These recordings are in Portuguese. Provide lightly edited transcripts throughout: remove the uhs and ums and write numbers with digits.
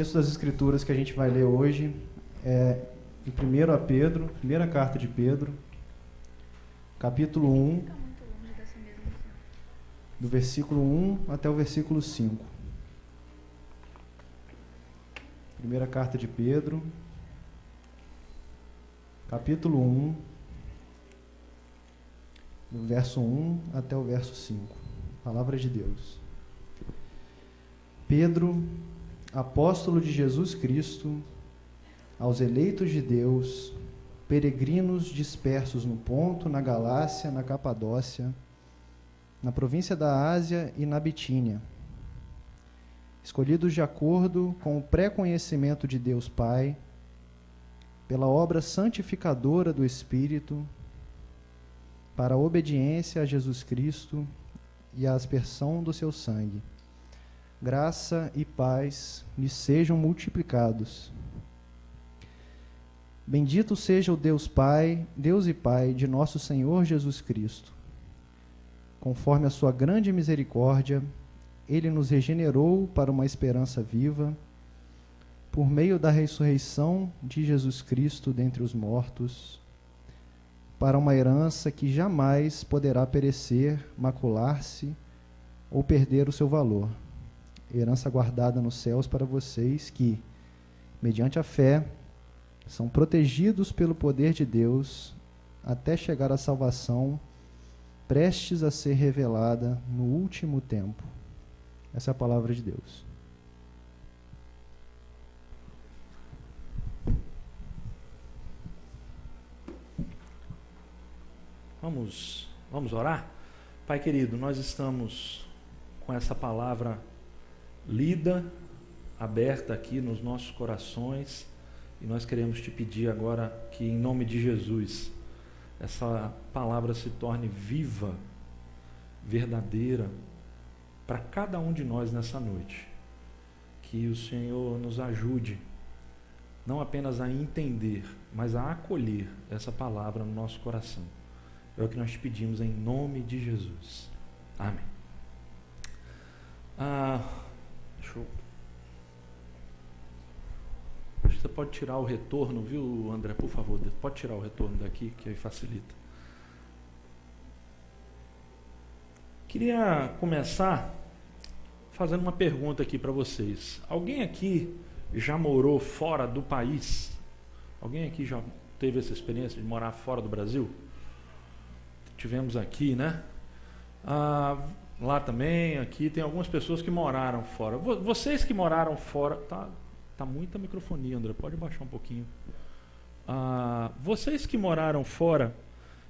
O texto das Escrituras que a gente vai ler hoje é em 1 a Pedro, primeira carta de Pedro, capítulo 1, do versículo 1 até o versículo 5. Primeira carta de Pedro, capítulo 1, do verso 1 até o verso 5. Palavra de Deus. Pedro, apóstolo de Jesus Cristo, aos eleitos de Deus, peregrinos dispersos no Ponto, na Galácia, na Capadócia, na província da Ásia e na Bitínia, escolhidos de acordo com o pré-conhecimento de Deus Pai, pela obra santificadora do Espírito, para a obediência a Jesus Cristo e a aspersão do seu sangue. Graça e paz lhes sejam multiplicados. Bendito seja o Deus Pai, Deus e Pai de nosso Senhor Jesus Cristo. Conforme a sua grande misericórdia, Ele nos regenerou para uma esperança viva, por meio da ressurreição de Jesus Cristo dentre os mortos, para uma herança que jamais poderá perecer, macular-se ou perder o seu valor. Herança guardada nos céus para vocês que, mediante a fé, são protegidos pelo poder de Deus até chegar à salvação, prestes a ser revelada no último tempo. Essa é a palavra de Deus. Vamos orar? Pai querido, nós estamos com essa palavra lida, aberta aqui nos nossos corações, e nós queremos te pedir agora que, em nome de Jesus, essa palavra se torne viva, verdadeira, para cada um de nós nessa noite. Que o Senhor nos ajude, não apenas a entender, mas a acolher essa palavra no nosso coração. É o que nós te pedimos em nome de Jesus. Amém. Você pode tirar o retorno, viu, André? Por favor, pode tirar o retorno daqui, que aí facilita. Queria começar fazendo uma pergunta aqui para vocês. Alguém aqui já morou fora do país? Alguém aqui já teve essa experiência de morar fora do Brasil? Tivemos aqui, né? Lá também, aqui tem algumas pessoas que moraram fora. Vocês que moraram fora, tá muita microfonia, André, pode baixar um pouquinho. Vocês que moraram fora,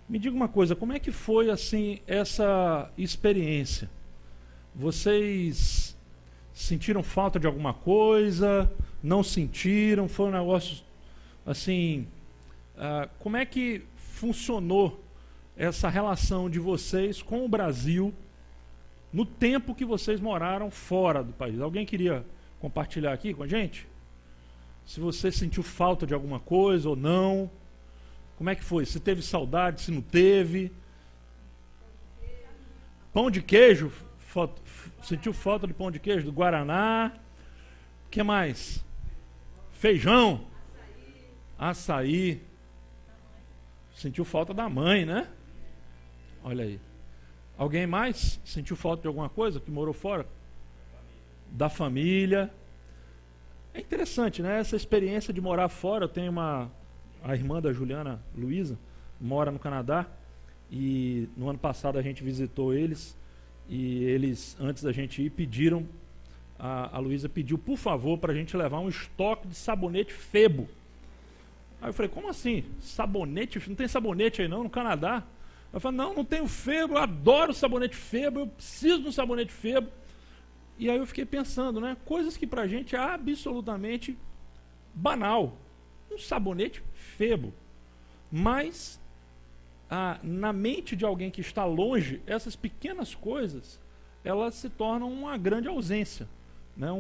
me diga uma coisa, como é que foi assim essa experiência? Vocês sentiram falta de alguma coisa? Não sentiram? Foi um negócio assim? Como é que funcionou essa relação de vocês com o Brasil no tempo que vocês moraram fora do país? Alguém queria compartilhar aqui com a gente? Se você sentiu falta de alguma coisa ou não, como é que foi? Se teve saudade, se não teve? Pão de queijo? Sentiu falta de pão de queijo? Do Guaraná? O que mais? Feijão? Açaí? Sentiu falta da mãe, né? Olha aí. Alguém mais sentiu falta de alguma coisa que morou fora? Da família. É interessante, né? Essa experiência de morar fora. Eu tenho a irmã da Juliana, Luísa, mora no Canadá, e no ano passado a gente visitou eles, e eles, antes da gente ir, pediram, a Luísa pediu, por favor, para a gente levar um estoque de sabonete Febo. Aí eu falei, como assim? Sabonete? Não tem sabonete aí não, no Canadá? Eu falei, não tenho Febo, eu adoro sabonete Febo, eu preciso de um sabonete Febo. E aí eu fiquei pensando, né? Coisas que pra gente é absolutamente banal. Um sabonete Febo. Mas, na mente de alguém que está longe, essas pequenas coisas, elas se tornam uma grande ausência, né?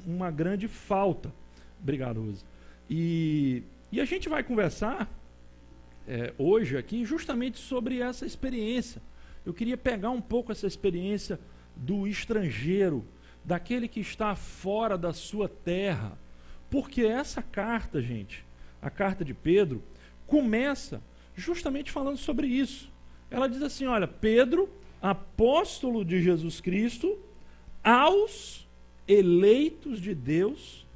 Uma grande falta. Obrigado, Rosa. E a gente vai conversar hoje aqui justamente sobre essa experiência. Eu queria pegar um pouco essa experiência do estrangeiro, daquele que está fora da sua terra, Porque essa carta, gente, a carta de Pedro, começa justamente falando sobre isso. Ela diz assim, olha, Pedro, apóstolo de Jesus Cristo, aos eleitos de Deus,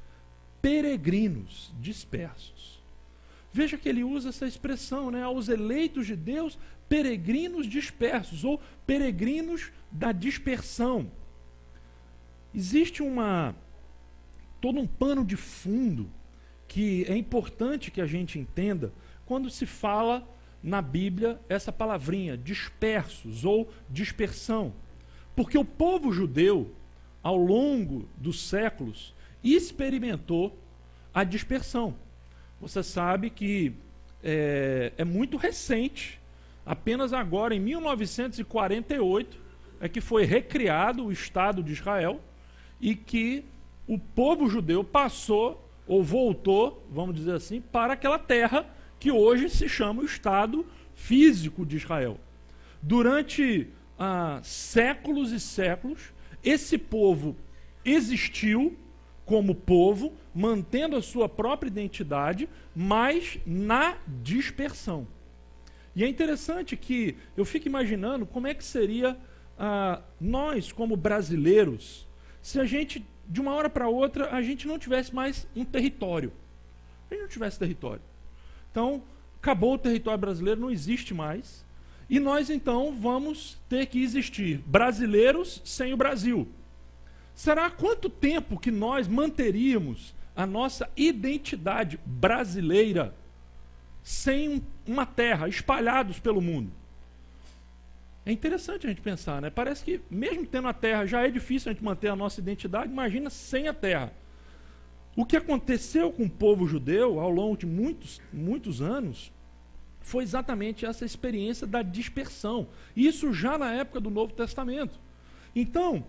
peregrinos dispersos. Veja que ele usa essa expressão, né? Aos eleitos de Deus, peregrinos dispersos, ou peregrinos da dispersão. Existe todo um pano de fundo que é importante que a gente entenda quando se fala na Bíblia essa palavrinha, dispersos ou dispersão. Porque o povo judeu, ao longo dos séculos, experimentou a dispersão. Você sabe que é muito recente, apenas agora em 1948, é que foi recriado o Estado de Israel e que o povo judeu passou, ou voltou, vamos dizer assim, para aquela terra que hoje se chama o Estado físico de Israel. Durante séculos e séculos, esse povo existiu como povo, mantendo a sua própria identidade, mas na dispersão. E é interessante que eu fico imaginando como é que seria nós, como brasileiros, se a gente, de uma hora para outra, a gente não tivesse mais um território. A gente não tivesse território. Então, acabou o território brasileiro, não existe mais. E nós, então, vamos ter que existir brasileiros sem o Brasil. Será quanto tempo que nós manteríamos a nossa identidade brasileira sem uma terra, espalhados pelo mundo? É interessante a gente pensar, né? Parece que mesmo tendo a terra já é difícil a gente manter a nossa identidade, imagina sem a terra. O que aconteceu com o povo judeu ao longo de muitos anos foi exatamente essa experiência da dispersão. Isso já na época do Novo Testamento. Então,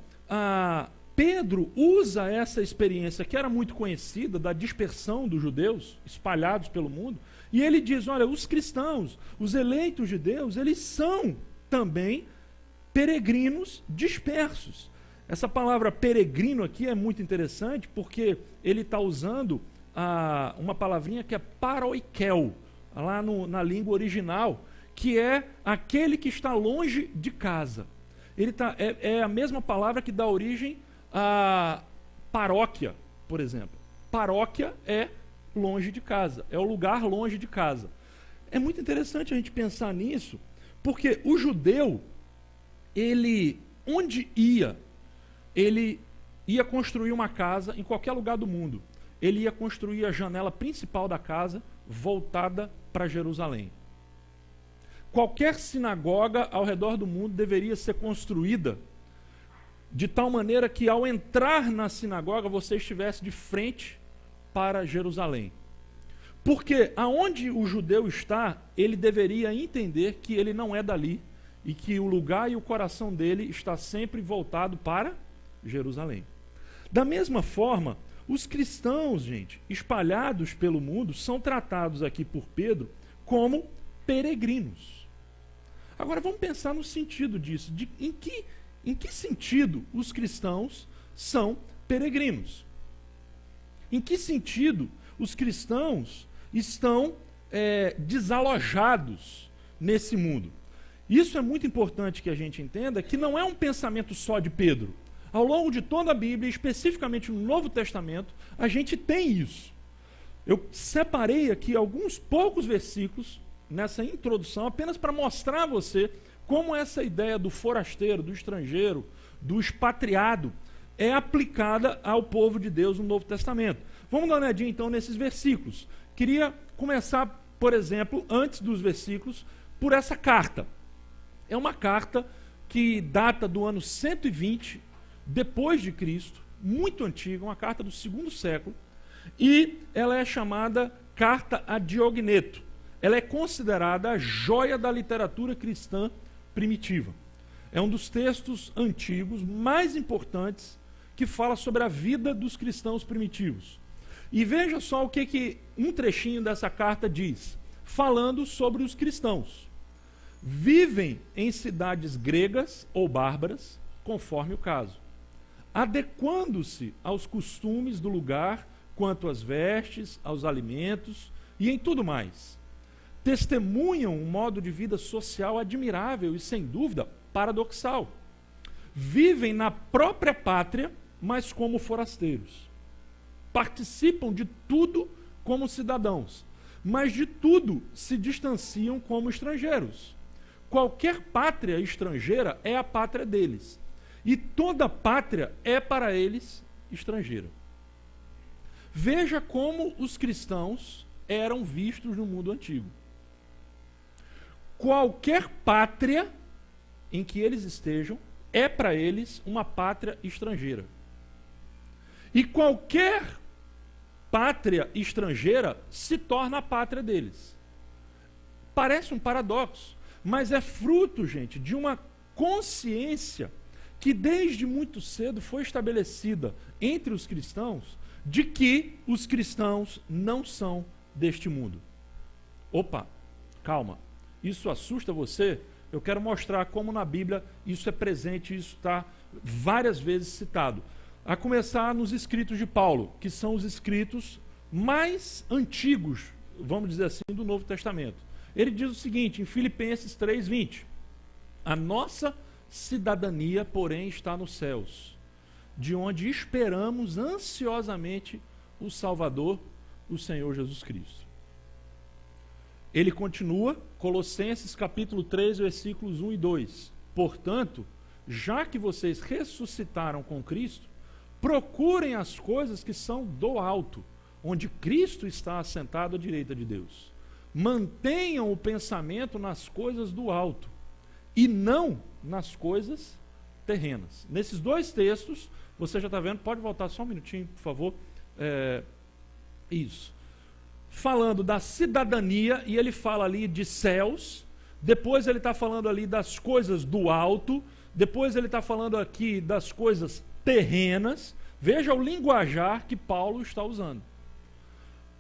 Pedro usa essa experiência que era muito conhecida, da dispersão dos judeus, espalhados pelo mundo, e ele diz, olha, os cristãos, os eleitos de Deus, eles são também peregrinos dispersos. Essa palavra peregrino aqui é muito interessante, porque ele está usando uma palavrinha que é paroikel, lá na língua original, que é aquele que está longe de casa. É a mesma palavra que dá origem a paróquia, por exemplo. Paróquia é longe de casa, é o lugar longe de casa. É muito interessante a gente pensar nisso, porque o judeu, onde ele ia construir uma casa em qualquer lugar do mundo. Ele ia construir a janela principal da casa voltada para Jerusalém. Qualquer sinagoga ao redor do mundo deveria ser construída de tal maneira que ao entrar na sinagoga você estivesse de frente para Jerusalém. Porque aonde o judeu está, ele deveria entender que ele não é dali e que o lugar e o coração dele está sempre voltado para Jerusalém. Da mesma forma, os cristãos, gente, espalhados pelo mundo, são tratados aqui por Pedro como peregrinos. Agora vamos pensar no sentido disso, em que sentido os cristãos são peregrinos? Em que sentido os cristãos estão desalojados nesse mundo? Isso é muito importante que a gente entenda, que não é um pensamento só de Pedro. Ao longo de toda a Bíblia, especificamente no Novo Testamento, a gente tem isso. Eu separei aqui alguns poucos versículos nessa introdução, apenas para mostrar a você como essa ideia do forasteiro, do estrangeiro, do expatriado, é aplicada ao povo de Deus no Novo Testamento. Vamos dar uma olhadinha então nesses versículos. Queria começar, por exemplo, antes dos versículos, por essa carta. É uma carta que data do ano 120 depois de Cristo, muito antiga, uma carta do 2º século, e ela é chamada Carta a Diogneto. Ela é considerada a joia da literatura cristã primitiva. É um dos textos antigos mais importantes que fala sobre a vida dos cristãos primitivos. E veja só o que um trechinho dessa carta diz, falando sobre os cristãos. Vivem em cidades gregas ou bárbaras, conforme o caso, adequando-se aos costumes do lugar quanto às vestes, aos alimentos e em tudo mais. Testemunham um modo de vida social admirável e, sem dúvida, paradoxal. Vivem na própria pátria, mas como forasteiros. Participam de tudo como cidadãos, mas de tudo se distanciam como estrangeiros. Qualquer pátria estrangeira é a pátria deles, e toda pátria é para eles estrangeira. Veja como os cristãos eram vistos no mundo antigo. Qualquer pátria em que eles estejam é para eles uma pátria estrangeira. E qualquer pátria estrangeira se torna a pátria deles. Parece um paradoxo, mas é fruto, gente, de uma consciência que desde muito cedo foi estabelecida entre os cristãos de que os cristãos não são deste mundo. Opa, calma, isso assusta você? Eu quero mostrar como na Bíblia isso é presente, isso está várias vezes citado. A começar nos escritos de Paulo, que são os escritos mais antigos, vamos dizer assim, do Novo Testamento. Ele diz o seguinte, em Filipenses 3:20, a nossa cidadania, porém, está nos céus, de onde esperamos ansiosamente o Salvador, o Senhor Jesus Cristo. Ele continua, Colossenses capítulo 3, versículos 1 e 2. Portanto, já que vocês ressuscitaram com Cristo, procurem as coisas que são do alto, onde Cristo está assentado à direita de Deus. Mantenham o pensamento nas coisas do alto, e não nas coisas terrenas. Nesses dois textos, você já está vendo, pode voltar só um minutinho, por favor. Isso. Falando da cidadania, e ele fala ali de céus, depois ele está falando ali das coisas do alto, depois ele está falando aqui das coisas terrenas. Veja o linguajar que Paulo está usando.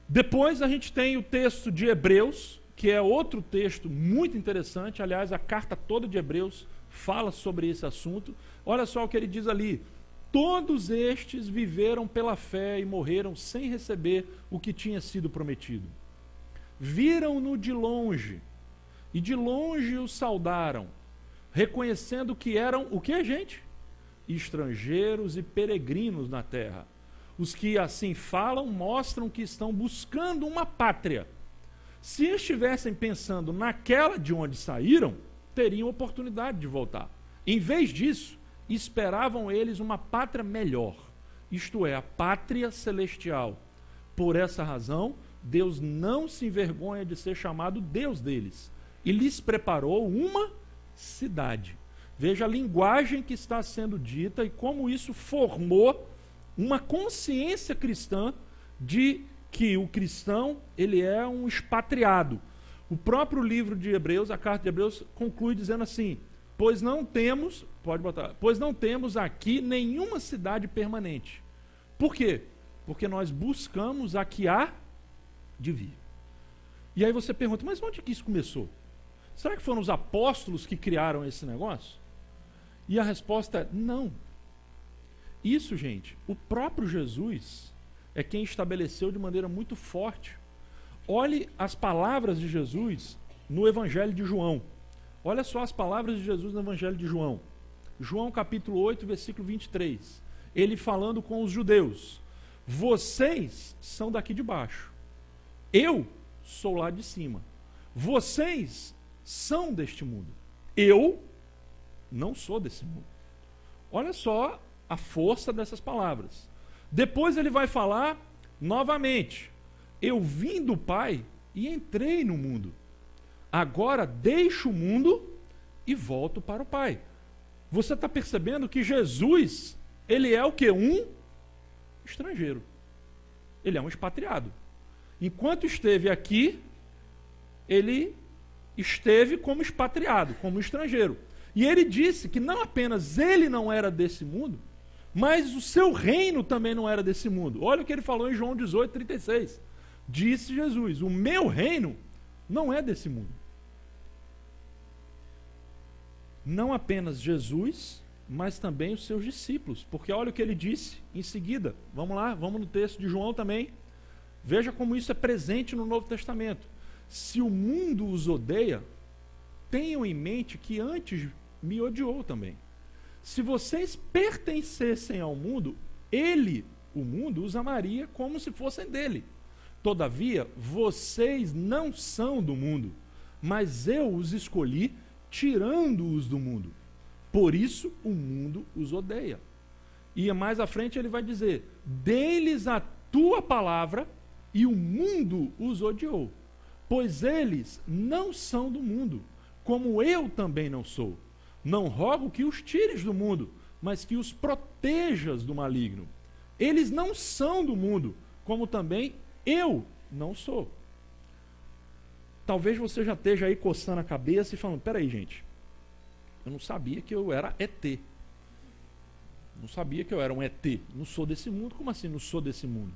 Depois a gente tem o texto de Hebreus, que é outro texto muito interessante. Aliás, a carta toda de Hebreus fala sobre esse assunto. Olha só o que ele diz ali. Todos estes viveram pela fé e morreram sem receber o que tinha sido prometido. Viram-no de longe, e de longe o saudaram, reconhecendo que eram, o que, gente? Estrangeiros e peregrinos na terra. Os que assim falam mostram que estão buscando uma pátria. Se estivessem pensando naquela de onde saíram, teriam oportunidade de voltar. Em vez disso, esperavam eles uma pátria melhor, isto é, a pátria celestial. Por essa razão, Deus não se envergonha de ser chamado Deus deles, e lhes preparou uma cidade. Veja a linguagem que está sendo dita e como isso formou uma consciência cristã de que o cristão, ele é um expatriado. O próprio livro de Hebreus, a carta de Hebreus, conclui dizendo assim, pois não temos aqui nenhuma cidade permanente. Por quê? Porque nós buscamos a que há de vir. E aí você pergunta, mas onde que isso começou? Será que foram os apóstolos que criaram esse negócio? E a resposta é não. Isso, gente, o próprio Jesus é quem estabeleceu de maneira muito forte. Olhe as palavras de Jesus no Evangelho de João. Olha só as palavras de Jesus no Evangelho de João. João capítulo 8, versículo 23. Ele falando com os judeus. Vocês são daqui de baixo. Eu sou lá de cima. Vocês são deste mundo. Eu não sou desse mundo. Olha só a força dessas palavras. Depois ele vai falar novamente. Eu vim do Pai e entrei no mundo. Agora deixo o mundo e volto para o Pai. Você está percebendo que Jesus, ele é o quê? Um estrangeiro. Ele é um expatriado. Enquanto esteve aqui, ele esteve como expatriado, como estrangeiro. E ele disse que não apenas ele não era desse mundo, mas o seu reino também não era desse mundo. Olha o que ele falou em João 18, 36. Disse Jesus, o meu reino não é desse mundo. Não apenas Jesus mas também os seus discípulos. Porque olha o que ele disse em seguida. Vamos lá, vamos no texto de João também. Veja como isso é presente no Novo Testamento. Se o mundo os odeia, tenham em mente que antes me odiou também. Se vocês pertencessem ao mundo, o mundo, os amaria como se fossem dele. Todavia, vocês não são do mundo, mas eu os escolhi tirando-os do mundo. Por isso o mundo os odeia. E mais à frente ele vai dizer: dê-lhes a tua palavra e o mundo os odiou, pois eles não são do mundo, como eu também não sou. Não rogo que os tires do mundo, mas que os protejas do maligno. Eles não são do mundo, como também eu não sou. Talvez você já esteja aí coçando a cabeça e falando: peraí, gente, eu não sabia que eu era ET. Não sabia que eu era um ET. Não sou desse mundo. Como assim não sou desse mundo?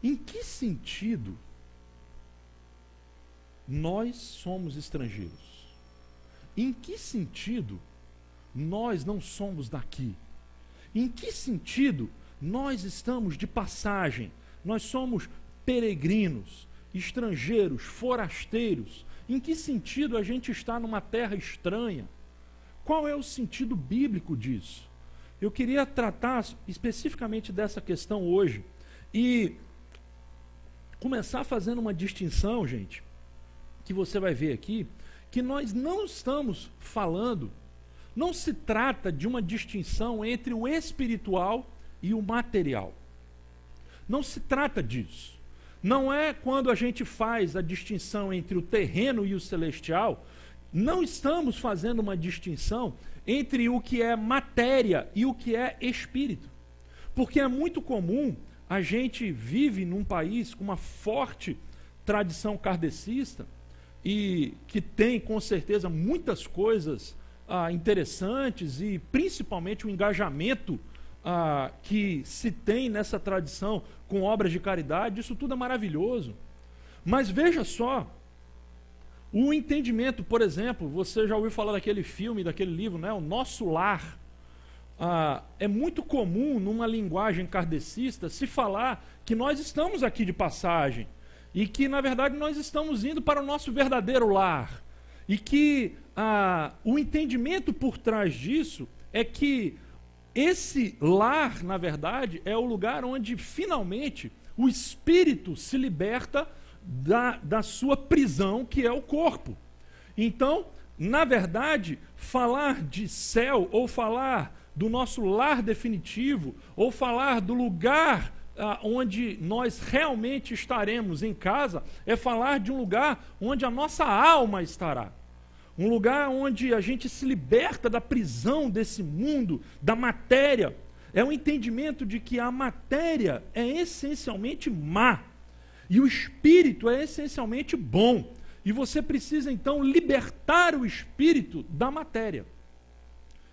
Em que sentido nós somos estrangeiros? Em que sentido nós não somos daqui? Em que sentido nós estamos de passagem? Nós somos peregrinos, estrangeiros, forasteiros. Em que sentido a gente está numa terra estranha? Qual é o sentido bíblico disso? Eu queria tratar especificamente dessa questão hoje e começar fazendo uma distinção, gente, que você vai ver aqui, que nós não estamos falando, não se trata de uma distinção entre o espiritual e o material. Não se trata disso. Não é quando a gente faz a distinção entre o terreno e o celestial, não estamos fazendo uma distinção entre o que é matéria e o que é espírito. Porque é muito comum, a gente vive num país com uma forte tradição kardecista, e que tem com certeza muitas coisas interessantes e principalmente o engajamento que se tem nessa tradição com obras de caridade. Isso tudo é maravilhoso. Mas veja só, o entendimento, por exemplo, você já ouviu falar daquele filme, daquele livro, né? O Nosso Lar. É muito comum numa linguagem kardecista se falar que nós estamos aqui de passagem e que na verdade nós estamos indo para o nosso verdadeiro lar, e que o entendimento por trás disso é que esse lar, na verdade, é o lugar onde finalmente o espírito se liberta da sua prisão, que é o corpo. Então, na verdade, falar de céu, ou falar do nosso lar definitivo, ou falar do lugar onde nós realmente estaremos em casa, é falar de um lugar onde a nossa alma estará. Um lugar onde a gente se liberta da prisão desse mundo, da matéria. É o entendimento de que a matéria é essencialmente má e o espírito é essencialmente bom. E você precisa então libertar o espírito da matéria.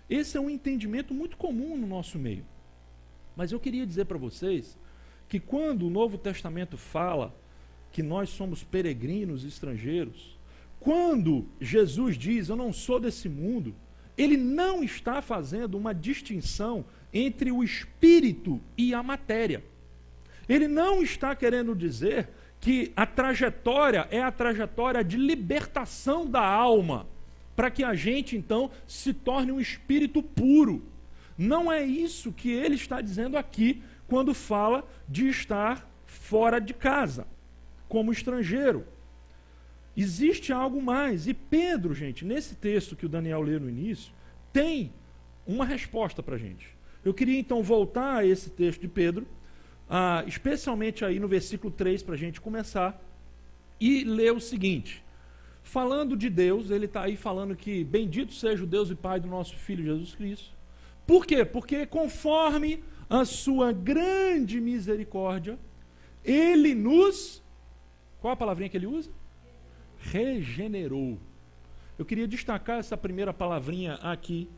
Esse é um entendimento muito comum no nosso meio. Mas eu queria dizer para vocês que quando o Novo Testamento fala que nós somos peregrinos, estrangeiros, quando Jesus diz: eu não sou desse mundo, ele não está fazendo uma distinção entre o espírito e a matéria. Ele não está querendo dizer que a trajetória é a trajetória de libertação da alma, para que a gente então se torne um espírito puro. Não é isso que ele está dizendo aqui, quando fala de estar fora de casa, como estrangeiro. Existe algo mais. E Pedro, gente, nesse texto que o Daniel leu no início, tem uma resposta para a gente. Eu queria então voltar a esse texto de Pedro, especialmente aí no versículo 3, para a gente começar, e ler o seguinte. Falando de Deus, ele está aí falando que bendito seja o Deus e Pai do nosso Filho Jesus Cristo. Por quê? Porque conforme a sua grande misericórdia, ele nos... Qual a palavrinha que ele usa? Regenerou. Eu queria destacar essa primeira palavrinha aqui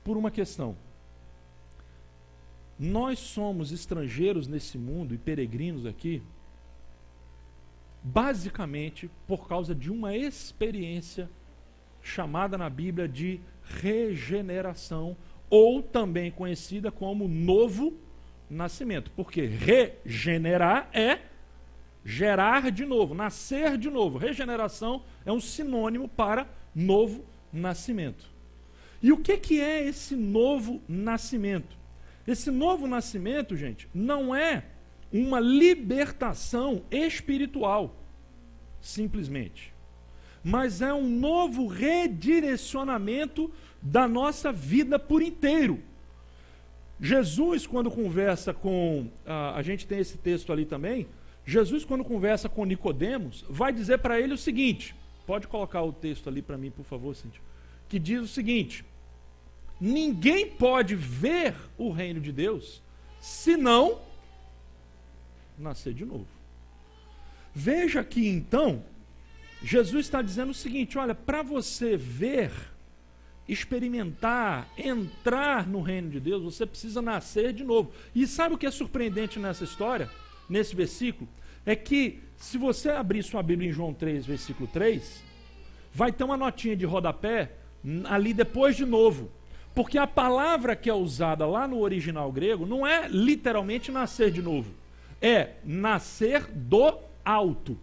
por uma questão. Nós somos estrangeiros nesse mundo e peregrinos aqui, basicamente por causa de uma experiência chamada na Bíblia de regeneração, ou também conhecida como novo nascimento. Porque regenerar é gerar de novo, nascer de novo. Regeneração é um sinônimo para novo nascimento. E o que é esse novo nascimento? Esse novo nascimento, gente, não é uma libertação espiritual, simplesmente. Mas é um novo redirecionamento da nossa vida por inteiro. Jesus, quando conversa com... a gente tem esse texto ali também. Jesus, quando conversa com Nicodemos, vai dizer para ele o seguinte. Pode colocar o texto ali para mim, por favor, Cíntia. Que diz o seguinte: ninguém pode ver o reino de Deus se não nascer de novo. Veja aqui então, Jesus está dizendo o seguinte: olha, para você ver, experimentar, entrar no reino de Deus, você precisa nascer de novo. E sabe o que é surpreendente nessa história, nesse versículo? É que, se você abrir sua Bíblia em João 3, versículo 3, vai ter uma notinha de rodapé ali depois de novo. Porque a palavra que é usada lá no original grego não é literalmente nascer de novo. É nascer do alto.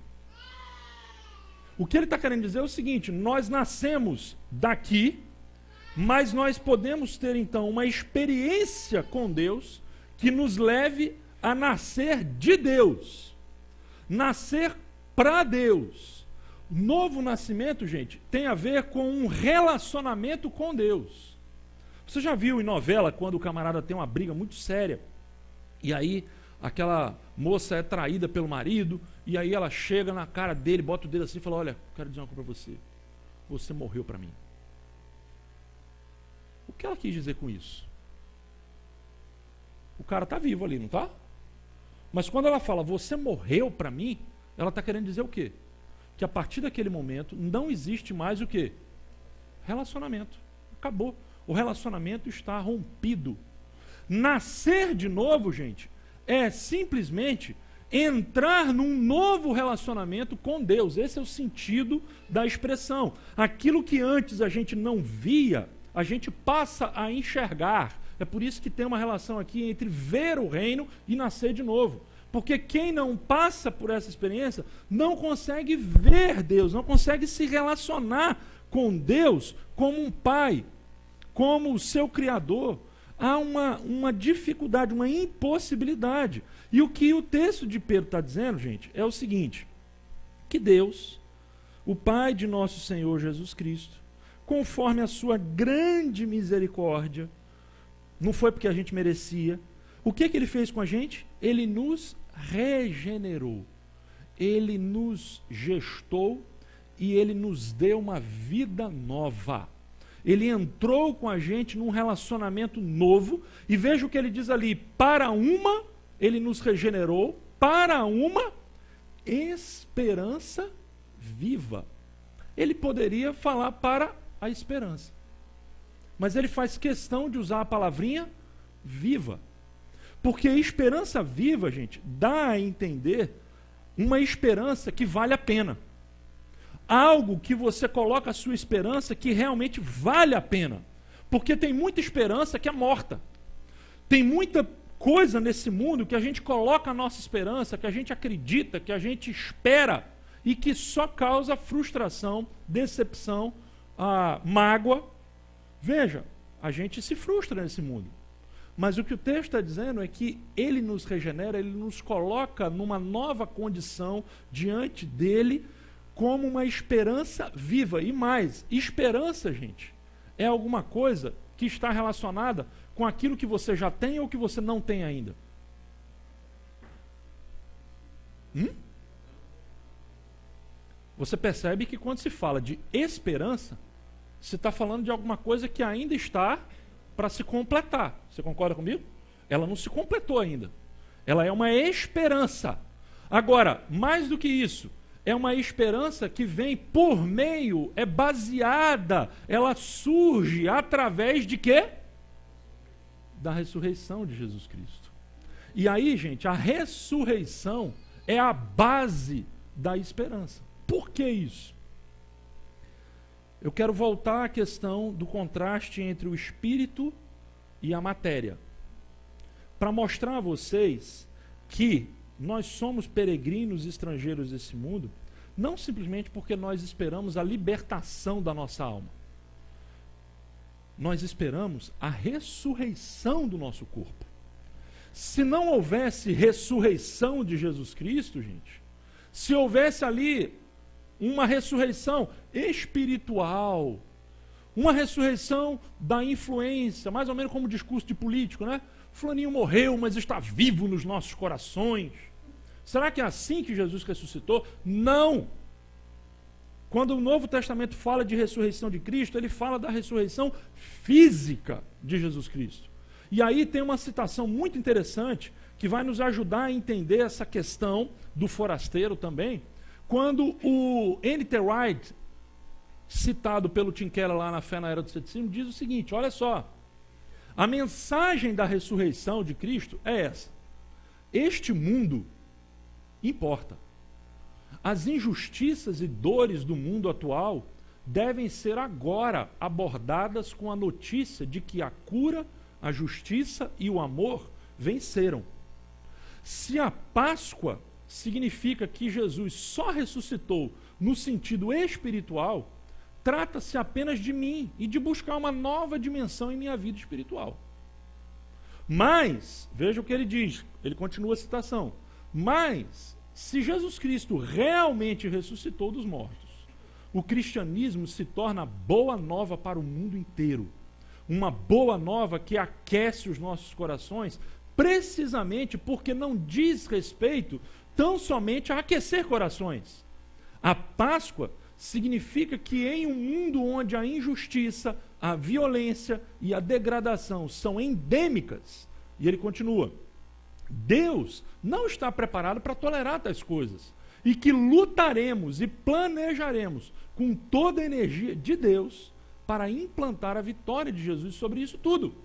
O que ele está querendo dizer é o seguinte: nós nascemos daqui, mas nós podemos ter então uma experiência com Deus que nos leve a nascer de Deus. Nascer para Deus. Novo nascimento, gente, tem a ver com um relacionamento com Deus. Você já viu em novela quando o camarada tem uma briga muito séria e aí aquela moça é traída pelo marido e aí ela chega na cara dele, bota o dedo assim e fala: olha, quero dizer uma coisa para você. Você morreu para mim. O que ela quis dizer com isso? O cara está vivo ali, não está? Mas quando ela fala, você morreu para mim, ela está querendo dizer o quê? Que a partir daquele momento não existe mais o quê? Relacionamento. Acabou. O relacionamento está rompido. Nascer de novo, gente, é simplesmente entrar num novo relacionamento com Deus. Esse é o sentido da expressão. Aquilo que antes a gente não via, a gente passa a enxergar. É por isso que tem uma relação aqui entre ver o reino e nascer de novo. Porque quem não passa por essa experiência não consegue ver Deus, não consegue se relacionar com Deus como um pai, como o seu Criador. Há uma dificuldade, uma impossibilidade. E o que o texto de Pedro está dizendo, gente, é o seguinte: que Deus, o Pai de nosso Senhor Jesus Cristo, conforme a sua grande misericórdia, não foi porque a gente merecia. O que ele fez com a gente? Ele nos regenerou. Ele nos gestou e ele nos deu uma vida nova. Ele entrou com a gente num relacionamento novo. E veja o que ele diz ali: ele nos regenerou para uma esperança viva. Ele poderia falar para a esperança, mas ele faz questão de usar a palavrinha viva. Porque esperança viva, gente, dá a entender uma esperança que vale a pena. Algo que você coloca a sua esperança que realmente vale a pena. Porque tem muita esperança que é morta. Tem muita coisa nesse mundo que a gente coloca a nossa esperança, que a gente acredita, que a gente espera e que só causa frustração, decepção, mágoa. Veja, a gente se frustra nesse mundo. Mas o que o texto está dizendo é que ele nos regenera, ele nos coloca numa nova condição diante dele, como uma esperança viva. E mais, esperança, gente, é alguma coisa que está relacionada com aquilo que você já tem ou que você não tem ainda. Você percebe que quando se fala de esperança, se está falando de alguma coisa que ainda está para se completar. Você concorda comigo? Ela não se completou ainda. Ela é uma esperança. Agora, mais do que isso, é uma esperança que vem por meio, é baseada, ela surge através de quê? Da ressurreição de Jesus Cristo. E aí, gente, a ressurreição é a base da esperança. Por que isso? eu quero voltar à questão do contraste entre o espírito e a matéria, para mostrar a vocês que nós somos peregrinos e estrangeiros desse mundo, não simplesmente porque nós esperamos a libertação da nossa alma. Nós esperamos a ressurreição do nosso corpo. Se não houvesse ressurreição de Jesus Cristo, gente, se houvesse ali uma ressurreição espiritual, uma ressurreição da influência, mais ou menos como o discurso de político, né? Fulaninho morreu, mas está vivo nos nossos corações. Será que é assim que Jesus ressuscitou? Não! Quando o Novo Testamento fala de ressurreição de Cristo, ele fala da ressurreição física de Jesus Cristo. E aí tem uma citação muito interessante que vai nos ajudar a entender essa questão do forasteiro também, quando o N.T. Wright, citado pelo Tim Keller lá na Fé na Era do Ceticismo, diz o seguinte, olha só, a mensagem da ressurreição de Cristo é essa: este mundo importa. As injustiças e dores do mundo atual devem ser agora abordadas com a notícia de que a cura, a justiça e o amor venceram. Se a Páscoa significa que Jesus só ressuscitou no sentido espiritual, trata-se apenas de mim e de buscar uma nova dimensão em minha vida espiritual. Mas, veja o que ele diz, ele continua a citação, mas, se Jesus Cristo realmente ressuscitou dos mortos, o cristianismo se torna boa nova para o mundo inteiro. Uma boa nova que aquece os nossos corações, precisamente porque não diz respeito tão somente a aquecer corações. A Páscoa significa que em um mundo onde a injustiça, a violência e a degradação são endêmicas, e ele continua, Deus não está preparado para tolerar tais coisas, e que lutaremos e planejaremos com toda a energia de Deus para implantar a vitória de Jesus sobre isso tudo.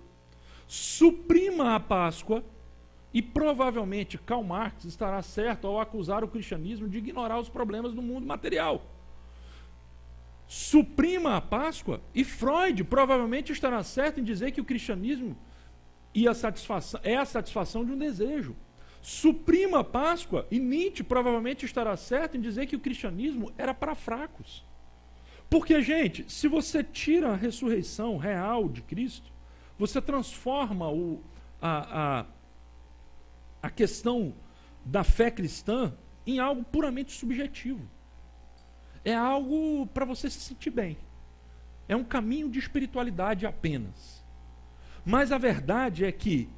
Suprima a Páscoa, e provavelmente Karl Marx estará certo ao acusar o cristianismo de ignorar os problemas do mundo material. Suprima a Páscoa, e Freud provavelmente estará certo em dizer que o cristianismo é a satisfação de um desejo. Suprima a Páscoa, e Nietzsche provavelmente estará certo em dizer que o cristianismo era para fracos. Porque, gente, se você tira a ressurreição real de Cristo, você transforma a questão da fé cristã em algo puramente subjetivo. É algo para você se sentir bem. É um caminho de espiritualidade apenas. Mas a verdade é que,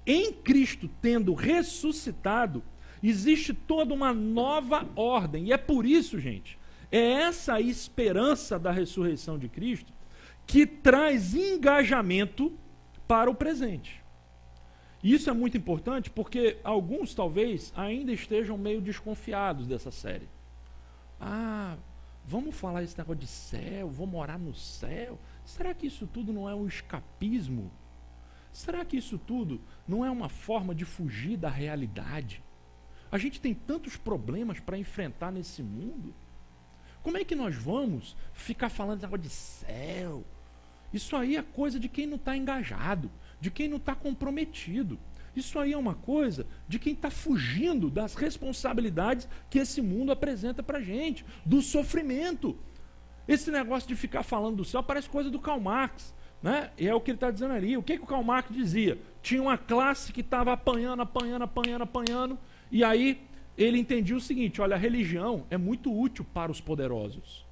em Cristo tendo ressuscitado, existe toda uma nova ordem. E é por isso, gente, é essa esperança da ressurreição de Cristo que traz engajamento para o presente. Isso é muito importante porque alguns talvez ainda estejam meio desconfiados dessa série. Ah, vamos falar esse negócio de céu, vou morar no céu. Será que isso tudo não é um escapismo? Será que isso tudo não é uma forma de fugir da realidade? A gente tem tantos problemas para enfrentar nesse mundo. Como é que nós vamos ficar falando desse negócio de céu? Isso aí é coisa de quem não está engajado, de quem não está comprometido. Isso aí é uma coisa de quem está fugindo das responsabilidades que esse mundo apresenta para a gente, do sofrimento. Esse negócio de ficar falando do céu parece coisa do Karl Marx, né? E é o que ele está dizendo ali. O que o Karl Marx dizia? Tinha uma classe que estava apanhando, e aí ele entendia o seguinte, olha, a religião é muito útil para os poderosos.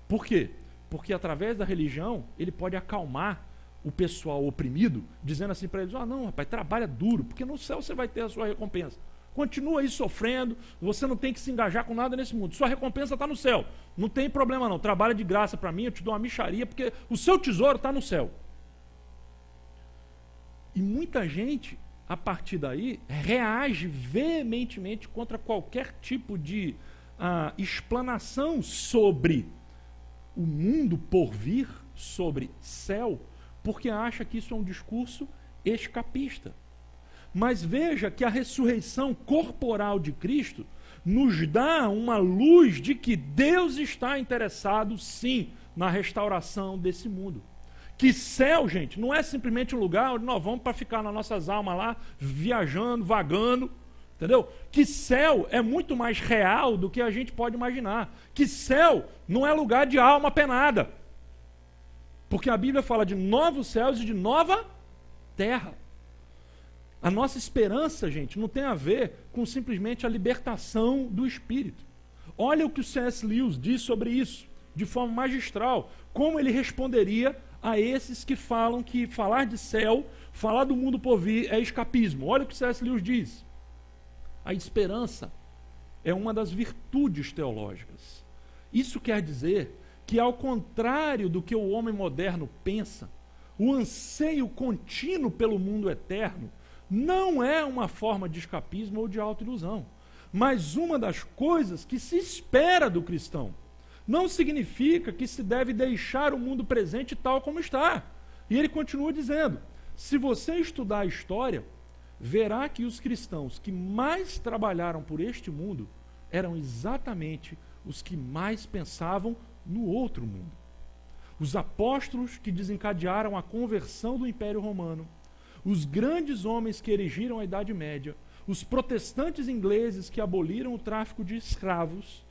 Por quê? Porque através da religião ele pode acalmar o pessoal oprimido, dizendo assim para eles, não, rapaz, trabalha duro, porque no céu você vai ter a sua recompensa. Continua aí sofrendo, você não tem que se engajar com nada nesse mundo. Sua recompensa está no céu. Não tem problema não, trabalha de graça para mim, eu te dou uma mixaria, porque o seu tesouro está no céu. E muita gente, a partir daí, reage veementemente contra qualquer tipo de explanação sobre o mundo por vir, sobre céu, porque acha que isso é um discurso escapista. Mas veja que a ressurreição corporal de Cristo nos dá uma luz de que Deus está interessado, sim, na restauração desse mundo. Que céu, gente, não é simplesmente um lugar onde nós vamos para ficar nas nossas almas lá, viajando, vagando, entendeu? Que céu é muito mais real do que a gente pode imaginar. Que céu não é lugar de alma penada. Porque a Bíblia fala de novos céus e de nova terra. A nossa esperança, gente, não tem a ver com simplesmente a libertação do espírito. Olha o que o C.S. Lewis diz sobre isso, de forma magistral. Como ele responderia a esses que falam que falar de céu, falar do mundo por vir é escapismo. Olha o que o C.S. Lewis diz. A esperança é uma das virtudes teológicas. Isso quer dizer que, ao contrário do que o homem moderno pensa, o anseio contínuo pelo mundo eterno não é uma forma de escapismo ou de autoilusão, mas uma das coisas que se espera do cristão. Não significa que se deve deixar o mundo presente tal como está. E ele continua dizendo, se você estudar a história, verá que os cristãos que mais trabalharam por este mundo eram exatamente os que mais pensavam no outro mundo. Os apóstolos que desencadearam a conversão do Império Romano, os grandes homens que erigiram a Idade Média, os protestantes ingleses que aboliram o tráfico de escravos,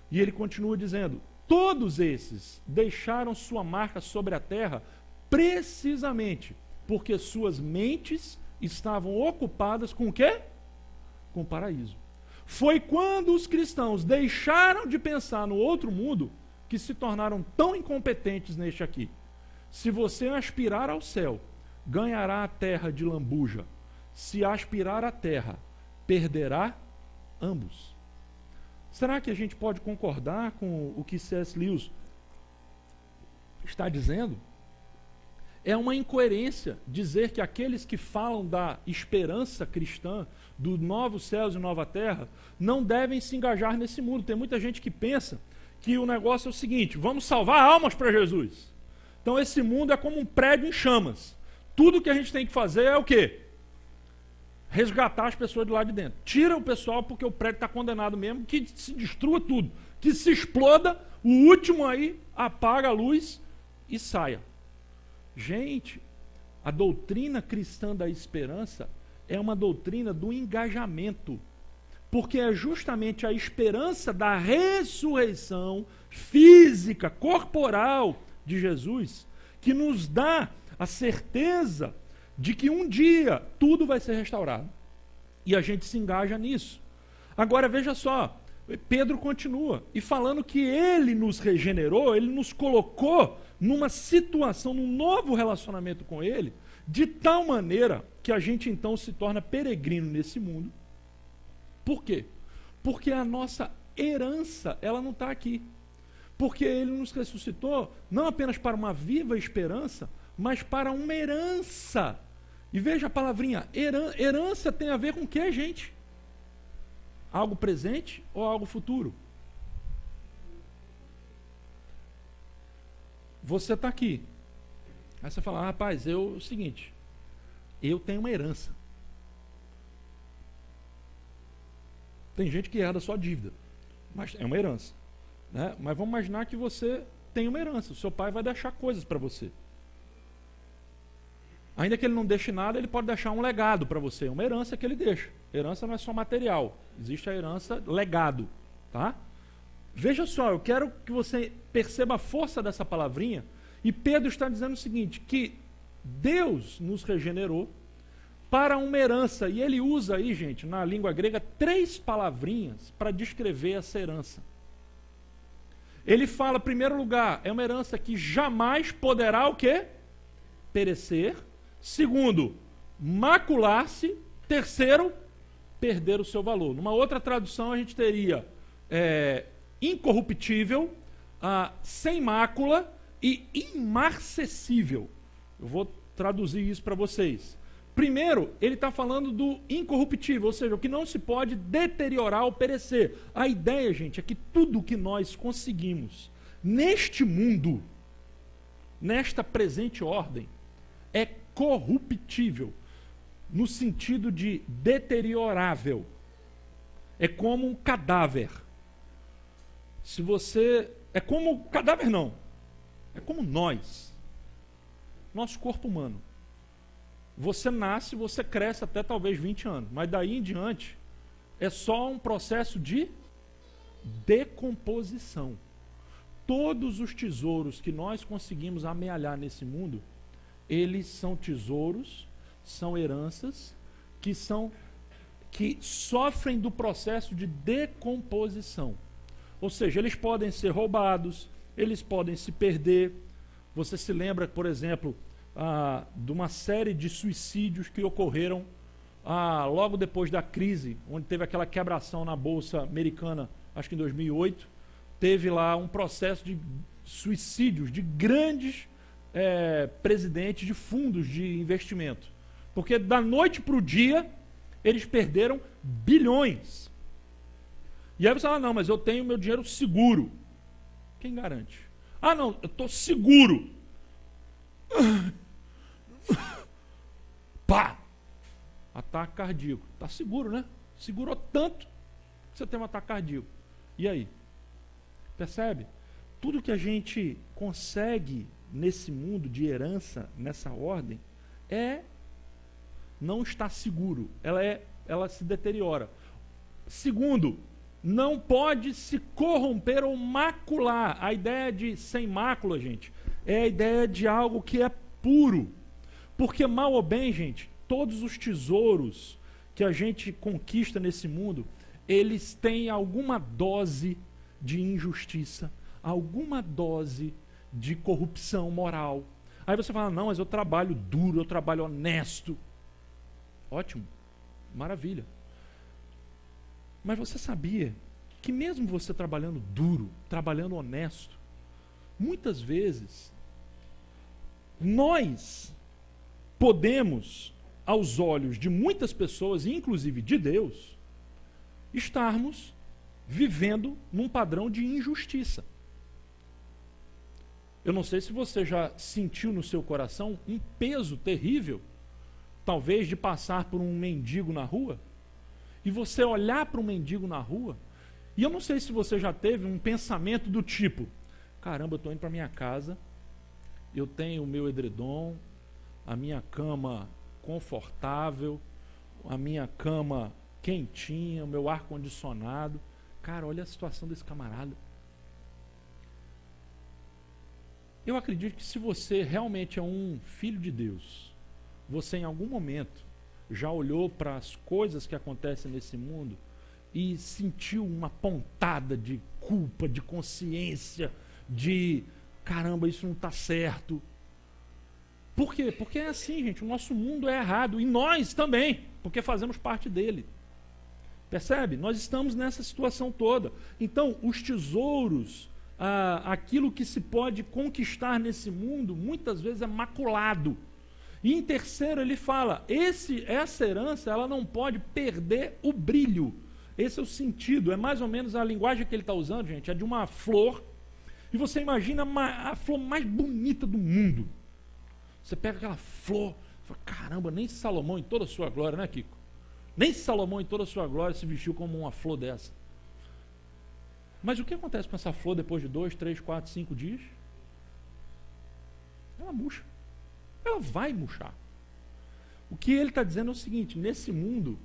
e ele continua dizendo, todos esses deixaram sua marca sobre a terra precisamente porque suas mentes estavam ocupadas com o quê? Com o paraíso. Foi quando os cristãos deixaram de pensar no outro mundo que se tornaram tão incompetentes neste aqui. Se você aspirar ao céu, ganhará a terra de lambuja. Se aspirar à terra, perderá ambos. Será que a gente pode concordar com o que C.S. Lewis está dizendo? É uma incoerência dizer que aqueles que falam da esperança cristã, dos novos céus e nova terra, não devem se engajar nesse mundo. Tem muita gente que pensa que o negócio é o seguinte, vamos salvar almas para Jesus. Então esse mundo é como um prédio em chamas. Tudo que a gente tem que fazer é o quê? Resgatar as pessoas de lá de dentro. Tira o pessoal porque o prédio está condenado mesmo, que se destrua tudo, que se exploda, o último aí apaga a luz e saia. Gente, a doutrina cristã da esperança é uma doutrina do engajamento, porque é justamente a esperança da ressurreição física, corporal de Jesus, que nos dá a certeza de que um dia tudo vai ser restaurado. E a gente se engaja nisso. Agora veja só, Pedro continua, e falando que ele nos regenerou, ele nos colocou numa situação, num novo relacionamento com ele, de tal maneira que a gente então se torna peregrino nesse mundo. Por quê? Porque a nossa herança, ela não está aqui. Porque ele nos ressuscitou não apenas para uma viva esperança, mas para uma herança. E veja a palavrinha, herança tem a ver com o que, gente? Algo presente ou algo futuro? Você está aqui. Aí você fala, rapaz, é o seguinte, eu tenho uma herança. Tem gente que herda só dívida, mas é uma herança. Né? Mas vamos imaginar que você tem uma herança, o seu pai vai deixar coisas para você. Ainda que ele não deixe nada, ele pode deixar um legado para você, uma herança que ele deixa. Herança não é só material, existe a herança legado. Tá? Veja só, eu quero que você perceba a força dessa palavrinha, e Pedro está dizendo o seguinte, que Deus nos regenerou para uma herança, e ele usa aí, gente, na língua grega, 3 palavrinhas para descrever essa herança. Ele fala, em primeiro lugar, é uma herança que jamais poderá o quê? Perecer. Segundo, macular-se. Terceiro, perder o seu valor. Numa outra tradução a gente teria incorruptível, sem mácula e imarcessível. Eu vou traduzir isso para vocês. Primeiro, ele está falando do incorruptível, ou seja, o que não se pode deteriorar ou perecer. A ideia, gente, é que tudo que nós conseguimos neste mundo, nesta presente ordem, é corruptível, no sentido de deteriorável. É como um cadáver. Se você... É como... Cadáver não. É como nós, nosso corpo humano. Você nasce, você cresce até talvez 20 anos, mas daí em diante é só um processo de decomposição. Todos os tesouros que nós conseguimos amealhar nesse mundo, eles são tesouros, são heranças que sofrem do processo de decomposição. Ou seja, eles podem ser roubados, eles podem se perder. Você se lembra, por exemplo, de uma série de suicídios que ocorreram logo depois da crise, onde teve aquela quebração na Bolsa Americana, acho que em 2008, teve lá um processo de suicídios de grandes presidentes de fundos de investimento. Porque da noite para o dia, eles perderam bilhões. E aí você fala, não, mas eu tenho meu dinheiro seguro. Quem garante? Ah, não, eu estou seguro. Pá! Ataque cardíaco. Está seguro, né? Segurou tanto que você tem um ataque cardíaco. E aí? Percebe? Tudo que a gente consegue nesse mundo de herança, nessa ordem, não está seguro. Ela se deteriora. Segundo, não pode se corromper ou macular. A ideia de sem mácula, gente, é a ideia de algo que é puro. Porque, mal ou bem, gente, todos os tesouros que a gente conquista nesse mundo, eles têm alguma dose de injustiça, alguma dose de corrupção moral. Aí você fala, não, mas eu trabalho duro, eu trabalho honesto. Ótimo, maravilha. Mas você sabia que mesmo você trabalhando duro, trabalhando honesto, muitas vezes nós podemos, aos olhos de muitas pessoas, inclusive de Deus, estarmos vivendo num padrão de injustiça. Eu não sei se você já sentiu no seu coração um peso terrível, talvez de passar por um mendigo na rua, e você olhar para um mendigo na rua, e eu não sei se você já teve um pensamento do tipo, caramba, eu estou indo para minha casa, eu tenho o meu edredom, a minha cama confortável, a minha cama quentinha, o meu ar-condicionado. Cara, olha a situação desse camarada. Eu acredito que se você realmente é um filho de Deus, você em algum momento já olhou para as coisas que acontecem nesse mundo e sentiu uma pontada de culpa, de consciência, de caramba, isso não está certo. Por quê? Porque é assim, gente, o nosso mundo é errado, e nós também, porque fazemos parte dele. Percebe? Nós estamos nessa situação toda. Então, os tesouros, aquilo que se pode conquistar nesse mundo, muitas vezes é maculado. E em terceiro ele fala, essa herança ela não pode perder o brilho. Esse é o sentido, é mais ou menos a linguagem que ele está usando, gente, é de uma flor, e você imagina a flor mais bonita do mundo. Você pega aquela flor, fala, caramba, nem Salomão em toda a sua glória, né, Kiko? Nem Salomão em toda a sua glória se vestiu como uma flor dessa. Mas o que acontece com essa flor depois de 2, 3, 4, 5 dias? Ela murcha. Ela vai murchar. O que ele está dizendo é o seguinte, nesse mundo,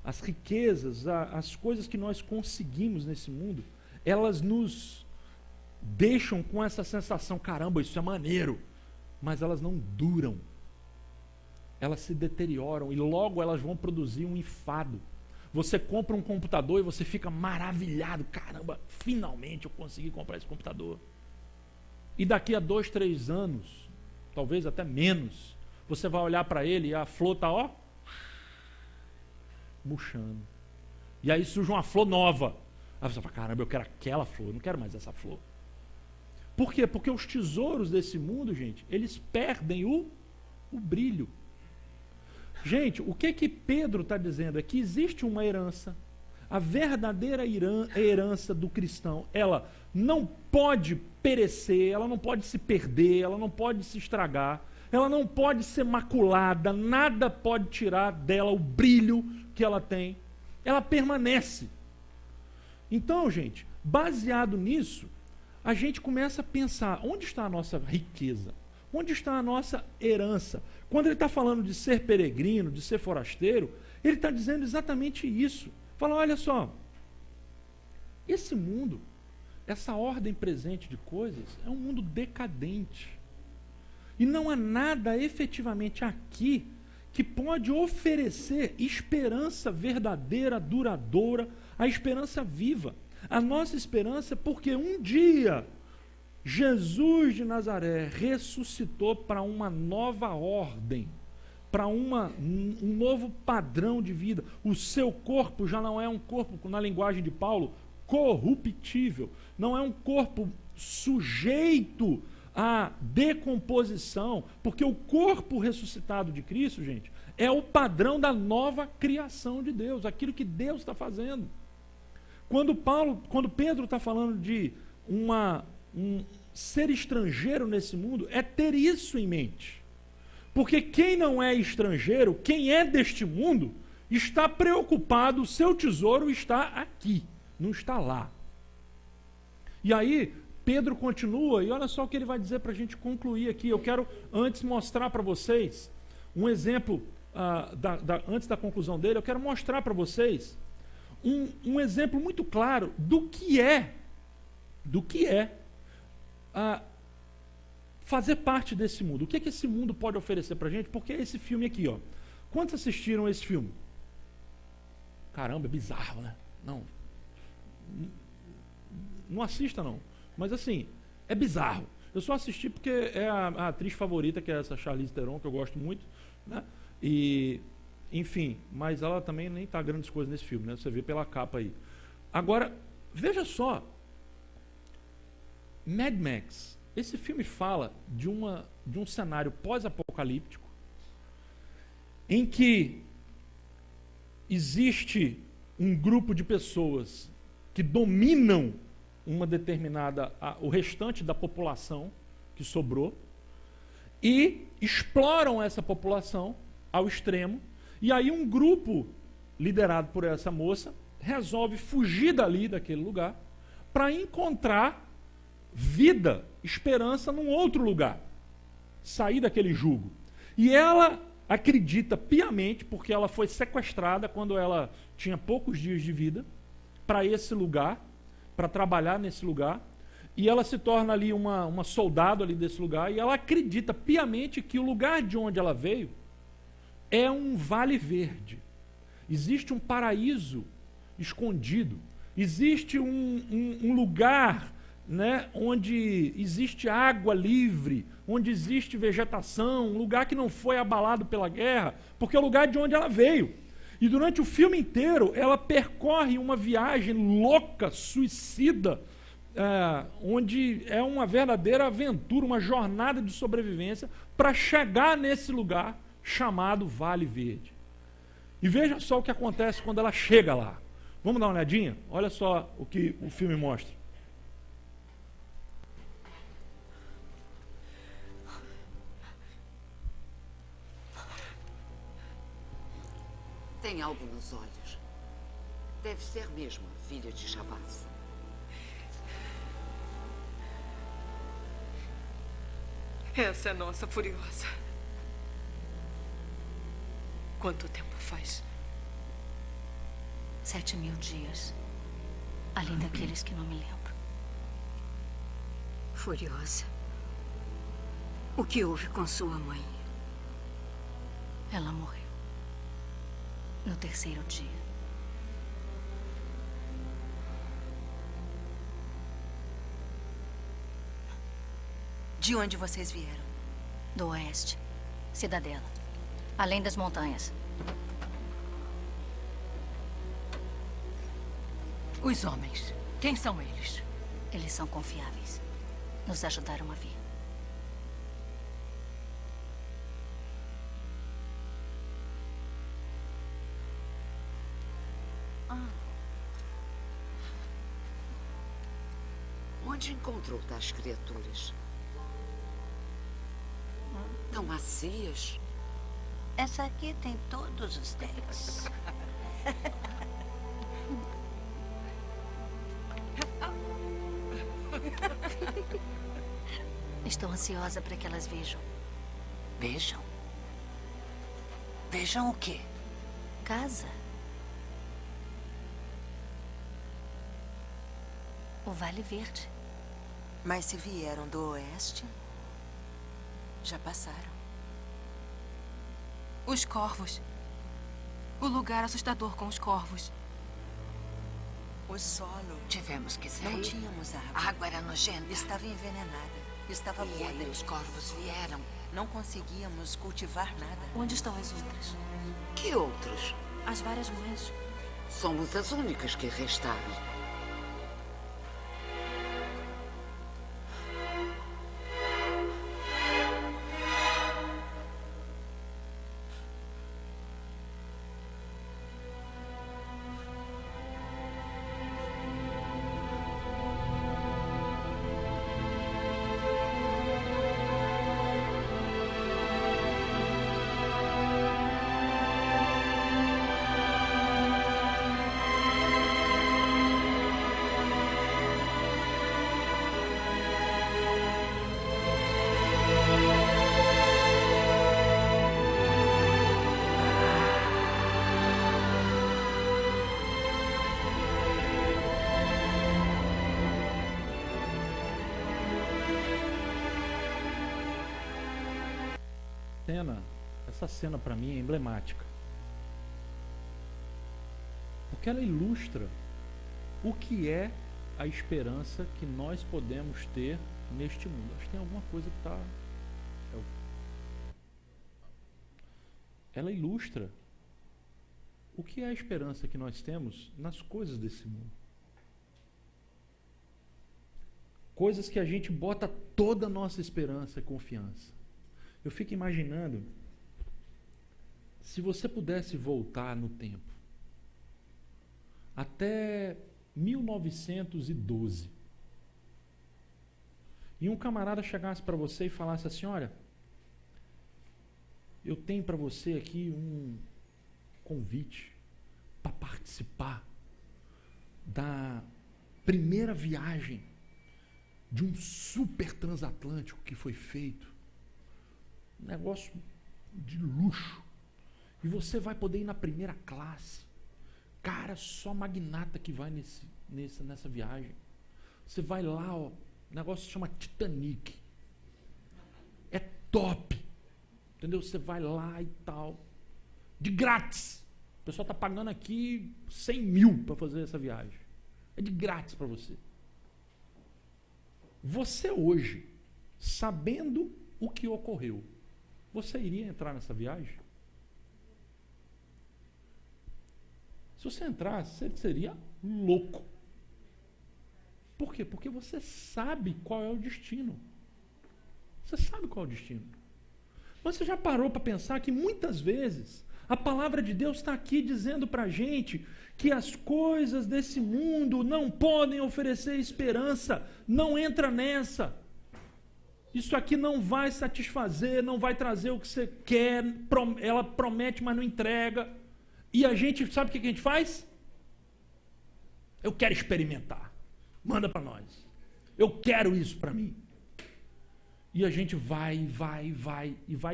as riquezas, as coisas que nós conseguimos nesse mundo, elas nos deixam com essa sensação, caramba, isso é maneiro, mas elas não duram. Elas se deterioram e logo elas vão produzir um enfado. Você compra um computador e você fica maravilhado, caramba, finalmente eu consegui comprar esse computador. E daqui a 2, 3 anos, talvez até menos, você vai olhar para ele e a flor está, ó, murchando. E aí surge uma flor nova. Aí você fala, caramba, eu quero aquela flor, não quero mais essa flor. Por quê? Porque os tesouros desse mundo, gente, eles perdem o brilho. Gente, o que Pedro está dizendo é que existe uma herança. A verdadeira herança do cristão, ela não pode perecer, ela não pode se perder, ela não pode se estragar, ela não pode ser maculada, nada pode tirar dela o brilho que ela tem. Ela permanece. Então, gente, baseado nisso, a gente começa a pensar, onde está a nossa riqueza? Onde está a nossa herança? Quando ele está falando de ser peregrino, de ser forasteiro, ele está dizendo exatamente isso. Fala, olha só, esse mundo, essa ordem presente de coisas, é um mundo decadente. E não há nada efetivamente aqui que pode oferecer esperança verdadeira, duradoura, a esperança viva. A nossa esperança é porque um dia Jesus de Nazaré ressuscitou para uma nova ordem, para um novo padrão de vida. O seu corpo já não é um corpo, na linguagem de Paulo, corruptível. Não é um corpo sujeito à decomposição, porque o corpo ressuscitado de Cristo, gente, é o padrão da nova criação de Deus, aquilo que Deus está fazendo. Quando Pedro está falando de ser estrangeiro nesse mundo, é ter isso em mente. Porque quem não é estrangeiro, quem é deste mundo, está preocupado, o seu tesouro está aqui, não está lá. E aí, Pedro continua, e olha só o que ele vai dizer para a gente concluir aqui. Eu quero antes mostrar para vocês um exemplo, antes da conclusão dele, eu quero mostrar para vocês um exemplo muito claro do que é fazer parte desse mundo. O que é que esse mundo pode oferecer para a gente? Porque esse filme aqui, ó. Quantos assistiram esse filme? Caramba, é bizarro, né? Não assista, não. Mas assim, é bizarro. Eu só assisti porque é a atriz favorita, que é essa Charlize Theron, que eu gosto muito, né? E, enfim, mas ela também nem está grandes coisas nesse filme, né? Você vê pela capa aí. Agora, veja só. Mad Max. Esse filme fala de um cenário pós-apocalíptico em que existe um grupo de pessoas que dominam o restante da população que sobrou e exploram essa população ao extremo, e aí um grupo liderado por essa moça resolve fugir daquele lugar, para encontrar vida, esperança num outro lugar, sair daquele jugo. E ela acredita piamente, porque ela foi sequestrada quando ela tinha poucos dias de vida, para esse lugar, para trabalhar nesse lugar, e ela se torna ali uma soldado ali desse lugar, e ela acredita piamente que o lugar de onde ela veio é um vale verde. Existe um paraíso escondido, existe um lugar, né, onde existe água livre, onde existe vegetação, um lugar que não foi abalado pela guerra, porque é o lugar de onde ela veio. E durante o filme inteiro, ela percorre uma viagem louca, suicida, onde é uma verdadeira aventura, uma jornada de sobrevivência, para chegar nesse lugar chamado Vale Verde. E veja só o que acontece quando ela chega lá. Vamos dar uma olhadinha? Olha só o que o filme mostra. Tem algo nos olhos. Deve ser mesmo a filha de Jabás. Essa é a nossa Furiosa. Quanto tempo faz? 7.000 dias. Além daqueles que não me lembro. Furiosa. O que houve com sua mãe? Ela morreu. No 3º dia. De onde vocês vieram? Do oeste. Cidadela. Além das montanhas. Os homens. Quem são eles? Eles são confiáveis. Nos ajudaram a vir. Onde encontrou tais criaturas? Tão macias. Essa aqui tem todos os dentes. Estou ansiosa para que elas vejam. Vejam? Vejam o quê? Casa. O Vale Verde. Mas se vieram do oeste, já passaram. Os corvos. O lugar assustador com os corvos. O solo. Tivemos que sair. Não tínhamos água. A água era nojenta. Estava envenenada. Estava E aí podre. os corvos vieram. Não conseguíamos cultivar nada. Onde estão as outras? Que outros? As várias mães. Somos as únicas que restaram. Essa cena para mim é emblemática, porque ela ilustra o que é a esperança que nós podemos ter neste mundo. Acho que tem alguma coisa que está... Ela ilustra o que é a esperança que nós temos nas coisas desse mundo. Coisas que a gente bota toda a nossa esperança e confiança. Eu fico imaginando, se você pudesse voltar no tempo, até 1912, e um camarada chegasse para você e falasse assim: olha, eu tenho para você aqui um convite para participar da primeira viagem de um super transatlântico que foi feito, um negócio de luxo, e você vai poder ir na primeira classe. Cara, só magnata que vai nessa viagem. Você vai lá, ó, o negócio se chama Titanic. É top. Entendeu? Você vai lá e tal. De grátis. O pessoal está pagando aqui 100 mil para fazer essa viagem. É de grátis para você. Você hoje, sabendo o que ocorreu, você iria entrar nessa viagem? Se você entrasse, você seria louco. Por quê? Porque você sabe qual é o destino. Você sabe qual é o destino. Mas você já parou para pensar que muitas vezes a palavra de Deus está aqui dizendo para a gente que as coisas desse mundo não podem oferecer esperança. Não entra nessa. Isso aqui não vai satisfazer, não vai trazer o que você quer. Ela promete, mas não entrega. E a gente, sabe o que a gente faz? Eu quero experimentar. Manda para nós. Eu quero isso para mim. E a gente vai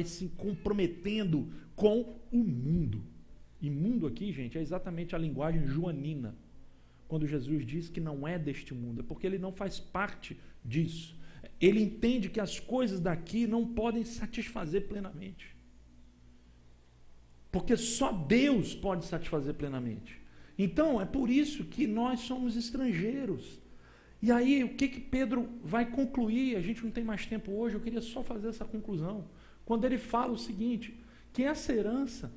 se comprometendo com o mundo. E mundo aqui, gente, é exatamente a linguagem joanina. Quando Jesus diz que não é deste mundo, é porque ele não faz parte disso. Ele entende que as coisas daqui não podem satisfazer plenamente. Porque só Deus pode satisfazer plenamente. Então, é por isso que nós somos estrangeiros. E aí, o que Pedro vai concluir? A gente não tem mais tempo hoje, eu queria só fazer essa conclusão. Quando ele fala o seguinte, que essa herança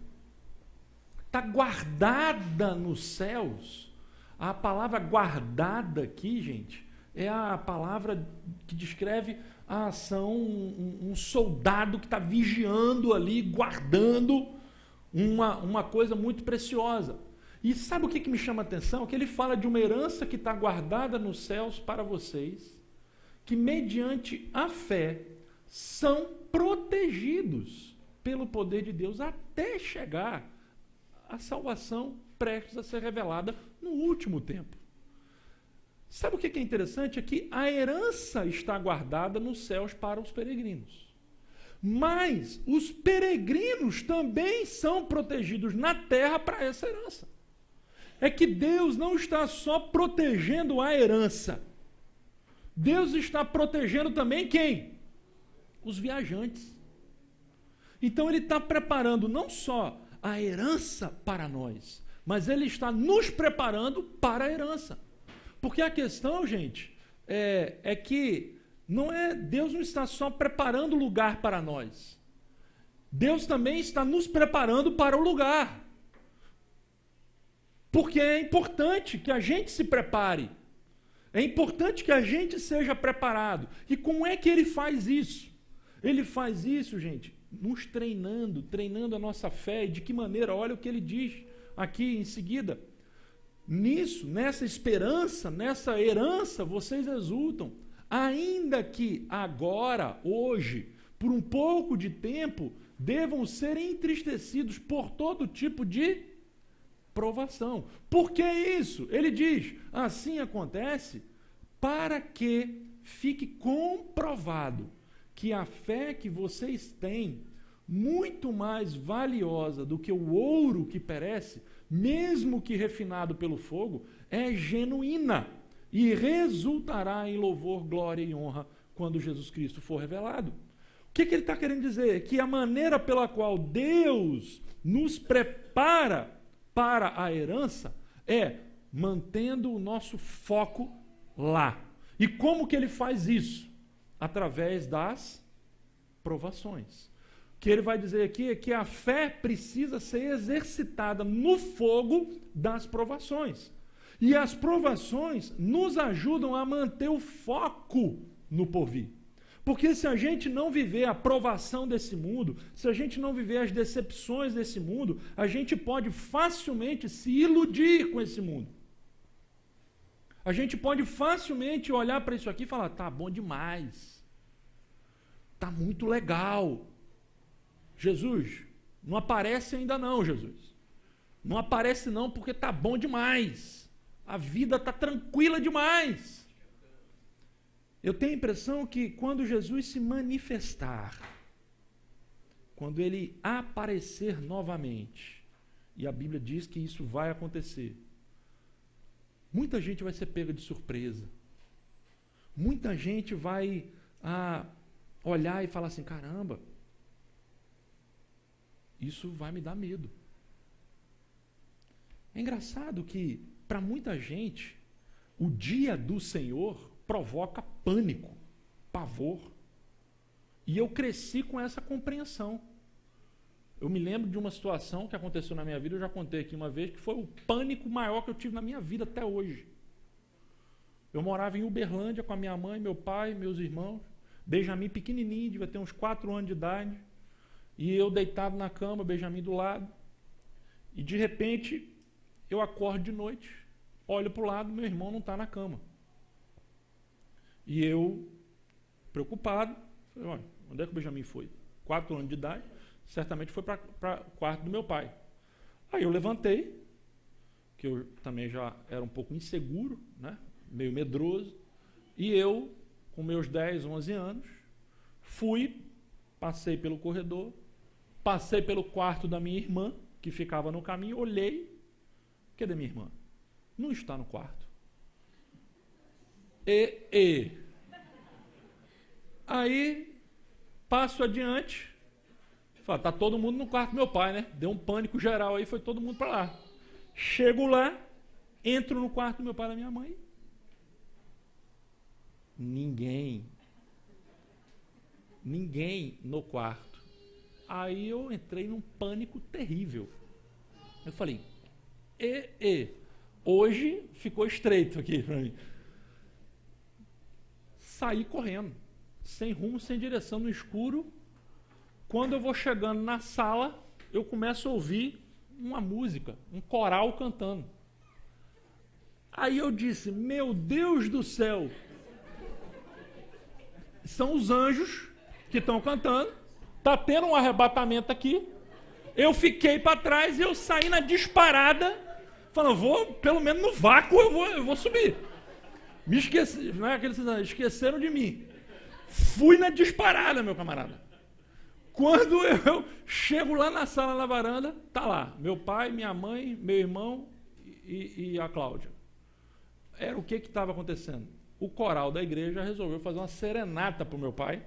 está guardada nos céus. A palavra guardada aqui, gente, é a palavra que descreve a ação, um soldado que está vigiando ali, guardando uma coisa muito preciosa. E sabe o que me chama a atenção? Que ele fala de uma herança que está guardada nos céus para vocês, que mediante a fé são protegidos pelo poder de Deus até chegar à salvação prestes a ser revelada no último tempo. Sabe o que é interessante? É que a herança está guardada nos céus para os peregrinos. Mas os peregrinos também são protegidos na terra para essa herança. É que Deus não está só protegendo a herança. Deus está protegendo também quem? Os viajantes. Então ele está preparando não só a herança para nós, mas ele está nos preparando para a herança. Porque a questão, gente, é que Deus não está só preparando o lugar para nós. Deus também está nos preparando para o lugar. Porque é importante que a gente se prepare. É importante que a gente seja preparado. E como é que ele faz isso? Ele faz isso, gente, nos treinando a nossa fé. E de que maneira? Olha o que ele diz aqui em seguida. Nisso, nessa esperança, nessa herança, vocês exultam. Ainda que agora, hoje, por um pouco de tempo, devam ser entristecidos por todo tipo de provação. Por que isso? Ele diz, assim acontece para que fique comprovado que a fé que vocês têm, muito mais valiosa do que o ouro que perece, mesmo que refinado pelo fogo, é genuína e resultará em louvor, glória e honra quando Jesus Cristo for revelado. O que ele está querendo dizer? Que a maneira pela qual Deus nos prepara para a herança é mantendo o nosso foco lá. E como que ele faz isso? Através das provações. O que ele vai dizer aqui é que a fé precisa ser exercitada no fogo das provações. E as provações nos ajudam a manter o foco no porvir. Porque se a gente não viver a provação desse mundo, se a gente não viver as decepções desse mundo, a gente pode facilmente se iludir com esse mundo. A gente pode facilmente olhar para isso aqui e falar, tá bom demais. Tá muito legal. Jesus, não aparece ainda não, Jesus. Não aparece não porque tá bom demais. A vida tá tranquila demais. Eu tenho a impressão que quando Jesus se manifestar, quando ele aparecer novamente, e a Bíblia diz que isso vai acontecer, muita gente vai ser pega de surpresa. Muita gente vai olhar e falar assim, caramba, isso vai me dar medo. É engraçado que, para muita gente, o dia do Senhor provoca pânico, pavor. E eu cresci com essa compreensão. Eu me lembro de uma situação que aconteceu na minha vida, eu já contei aqui uma vez, que foi o pânico maior que eu tive na minha vida até hoje. Eu morava em Uberlândia com a minha mãe, meu pai, meus irmãos. Benjamin pequenininho, devia ter uns 4 anos de idade. E eu deitado na cama, Benjamin do lado. E de repente, eu acordo de noite, olho para o lado, meu irmão não está na cama. E eu, preocupado, falei, olha, onde é que o Benjamin foi? 4 anos de idade, certamente foi para o quarto do meu pai. Aí eu levantei, que eu também já era um pouco inseguro, né? Meio medroso, e eu, com meus 10, 11 anos, fui, passei pelo corredor, passei pelo quarto da minha irmã, que ficava no caminho, olhei, cadê minha irmã? Não está no quarto. Aí, passo adiante, falo, tá todo mundo no quarto do meu pai, né? Deu um pânico geral aí, foi todo mundo para lá. Chego lá, entro no quarto do meu pai e da minha mãe. Ninguém no quarto. Aí eu entrei num pânico terrível. Eu falei, hoje ficou estreito aqui para mim. Saí correndo, sem rumo, sem direção, no escuro. Quando eu vou chegando na sala, eu começo a ouvir uma música, um coral cantando. Aí eu disse, meu Deus do céu, são os anjos que estão cantando, está tendo um arrebatamento aqui. Eu fiquei para trás e eu saí na disparada, falando, pelo menos no vácuo eu vou subir. Me esqueci, não é aquele esqueceram de mim. Fui na disparada, meu camarada. Quando eu chego lá na sala, na varanda, tá lá, meu pai, minha mãe, meu irmão e a Cláudia. Era o que estava acontecendo? O coral da igreja resolveu fazer uma serenata para o meu pai.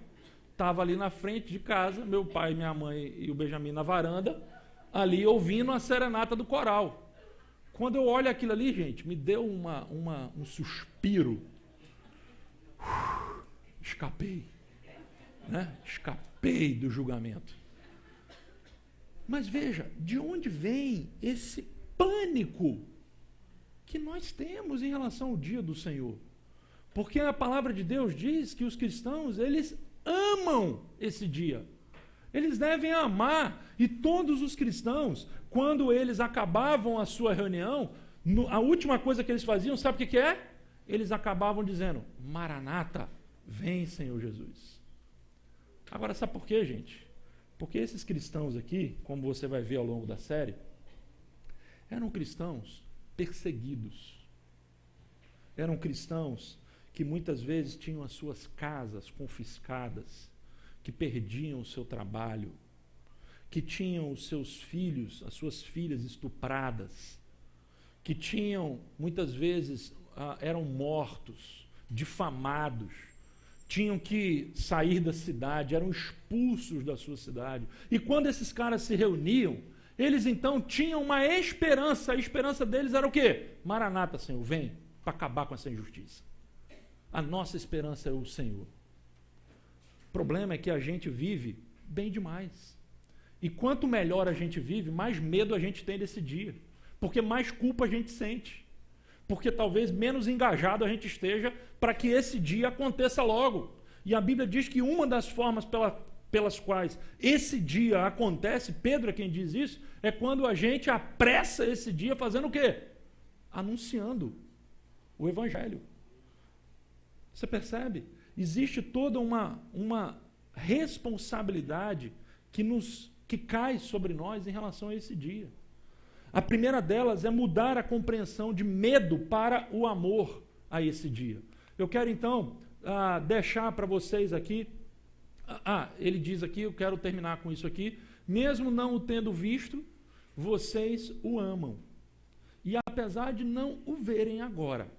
Estava ali na frente de casa, meu pai, minha mãe e o Benjamin na varanda, ali ouvindo a serenata do coral. Quando eu olho aquilo ali, gente, me deu um suspiro. Escapei. Né? Escapei do julgamento. Mas veja, de onde vem esse pânico que nós temos em relação ao dia do Senhor? Porque a palavra de Deus diz que os cristãos, eles amam esse dia. Eles devem amar. E todos os cristãos, quando eles acabavam a sua reunião, a última coisa que eles faziam, sabe o que é? Eles acabavam dizendo, Maranata, vem, Senhor Jesus. Agora, sabe por quê, gente? Porque esses cristãos aqui, como você vai ver ao longo da série, eram cristãos perseguidos. Eram cristãos que muitas vezes tinham as suas casas confiscadas, que perdiam o seu trabalho, que tinham os seus filhos, as suas filhas estupradas, que tinham, muitas vezes, eram mortos, difamados, tinham que sair da cidade, eram expulsos da sua cidade. E quando esses caras se reuniam, eles então tinham uma esperança. A esperança deles era o quê? Maranata, Senhor, vem para acabar com essa injustiça. A nossa esperança é o Senhor. O problema é que a gente vive bem demais. E quanto melhor a gente vive, mais medo a gente tem desse dia. Porque mais culpa a gente sente. Porque talvez menos engajado a gente esteja para que esse dia aconteça logo. E a Bíblia diz que uma das formas pelas quais esse dia acontece, Pedro é quem diz isso, é quando a gente apressa esse dia fazendo o quê? Anunciando o Evangelho. Você percebe? Existe toda uma responsabilidade que cai sobre nós em relação a esse dia. A primeira delas é mudar a compreensão de medo para o amor a esse dia. Eu quero então deixar para vocês aqui, ele diz aqui, eu quero terminar com isso aqui, mesmo não o tendo visto, vocês o amam. E apesar de não o verem agora,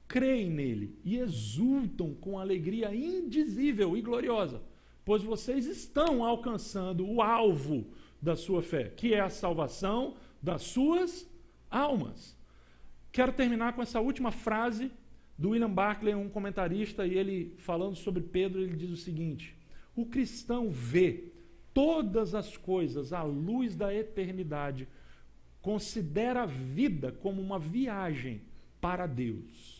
creem nele e exultam com alegria indizível e gloriosa, pois vocês estão alcançando o alvo da sua fé, que é a salvação das suas almas. Quero terminar com essa última frase do William Barclay, um comentarista, e ele falando sobre Pedro, ele diz o seguinte: o cristão vê todas as coisas à luz da eternidade, considera a vida como uma viagem para Deus.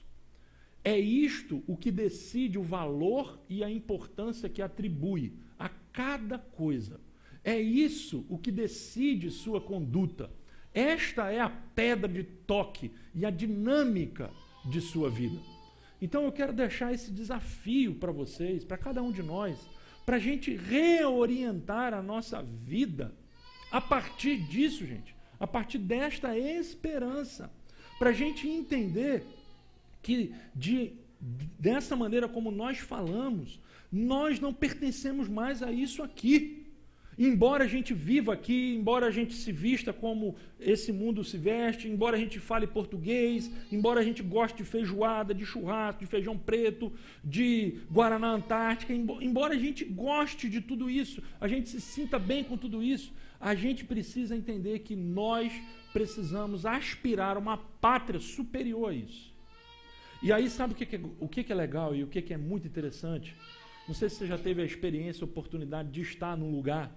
É isto o que decide o valor e a importância que atribui a cada coisa. É isso o que decide sua conduta. Esta é a pedra de toque e a dinâmica de sua vida. Então eu quero deixar esse desafio para vocês, para cada um de nós, para a gente reorientar a nossa vida a partir disso, gente, a partir desta esperança, para a gente entender que dessa maneira como nós falamos, nós não pertencemos mais a isso aqui. Embora a gente viva aqui, embora a gente se vista como esse mundo se veste, embora a gente fale português, embora a gente goste de feijoada, de churrasco, de feijão preto, de Guaraná Antártica, embora a gente goste de tudo isso, a gente se sinta bem com tudo isso, a gente precisa entender que nós precisamos aspirar a uma pátria superior a isso. E aí sabe o que é legal e o que é muito interessante? Não sei se você já teve a experiência, a oportunidade de estar num lugar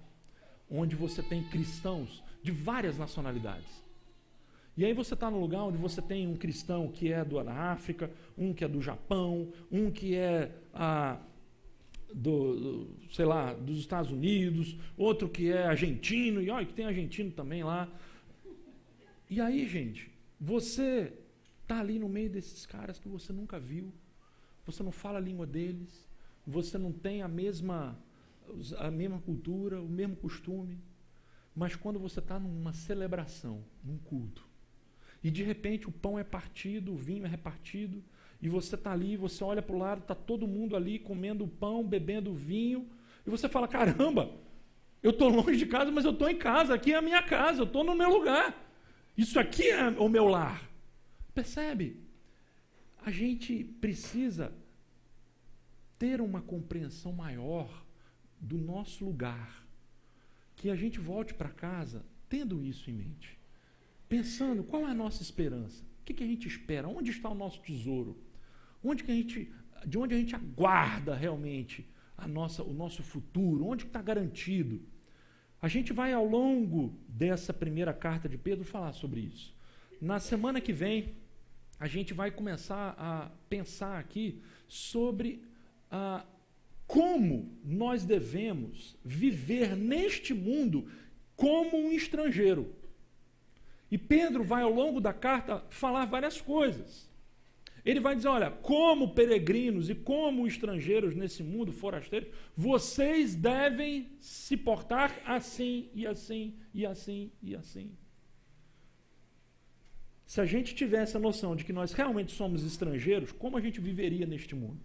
onde você tem cristãos de várias nacionalidades. E aí você está num lugar onde você tem um cristão que é da África, um que é do Japão, um que é dos Estados Unidos, outro que é argentino, e olha que tem argentino também lá. E aí, gente, você está ali no meio desses caras que você nunca viu, você não fala a língua deles, você não tem a mesma cultura, o mesmo costume, mas quando você está numa celebração, num culto, e de repente o pão é partido, o vinho é repartido, e você está ali, você olha para o lado, está todo mundo ali comendo pão, bebendo vinho, e você fala, caramba, eu estou longe de casa, mas eu estou em casa, aqui é a minha casa, eu estou no meu lugar. Isso aqui é o meu lar. Percebe? A gente precisa ter uma compreensão maior do nosso lugar. Que a gente volte para casa tendo isso em mente. Pensando qual é a nossa esperança. O que a gente espera? Onde está o nosso tesouro? De onde a gente aguarda realmente o nosso futuro? Onde está garantido? A gente vai, ao longo dessa primeira carta de Pedro, falar sobre isso. Na semana que vem, a gente vai começar a pensar aqui sobre como nós devemos viver neste mundo como um estrangeiro. E Pedro vai, ao longo da carta, falar várias coisas. Ele vai dizer, olha, como peregrinos e como estrangeiros nesse mundo forasteiro, vocês devem se portar assim, e assim, e assim, e assim. Se a gente tivesse a noção de que nós realmente somos estrangeiros, como a gente viveria neste mundo?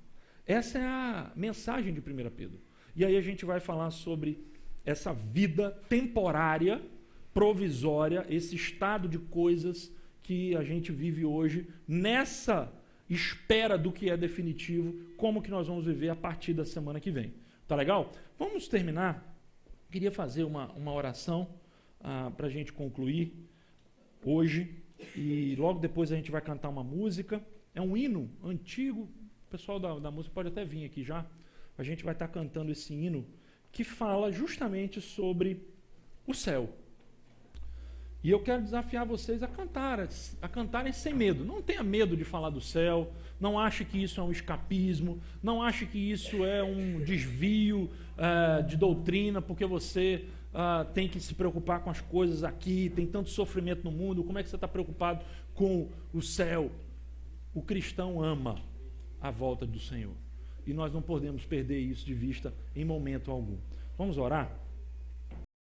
Essa é a mensagem de 1 Pedro. E aí a gente vai falar sobre essa vida temporária, provisória, esse estado de coisas que a gente vive hoje, nessa espera do que é definitivo, como que nós vamos viver a partir da semana que vem. Tá legal? Vamos terminar. Queria fazer uma oração para a gente concluir hoje, e logo depois a gente vai cantar uma música. É um hino antigo, o pessoal da música pode até vir aqui já. A gente vai estar cantando esse hino que fala justamente sobre o céu. E eu quero desafiar vocês a cantarem sem medo. Não tenha medo de falar do céu, não ache que isso é um escapismo, não ache que isso é um desvio de doutrina, porque você tem que se preocupar com as coisas aqui, tem tanto sofrimento no mundo, como é que você está preocupado com o céu? O cristão ama a volta do Senhor. E nós não podemos perder isso de vista em momento algum. Vamos orar?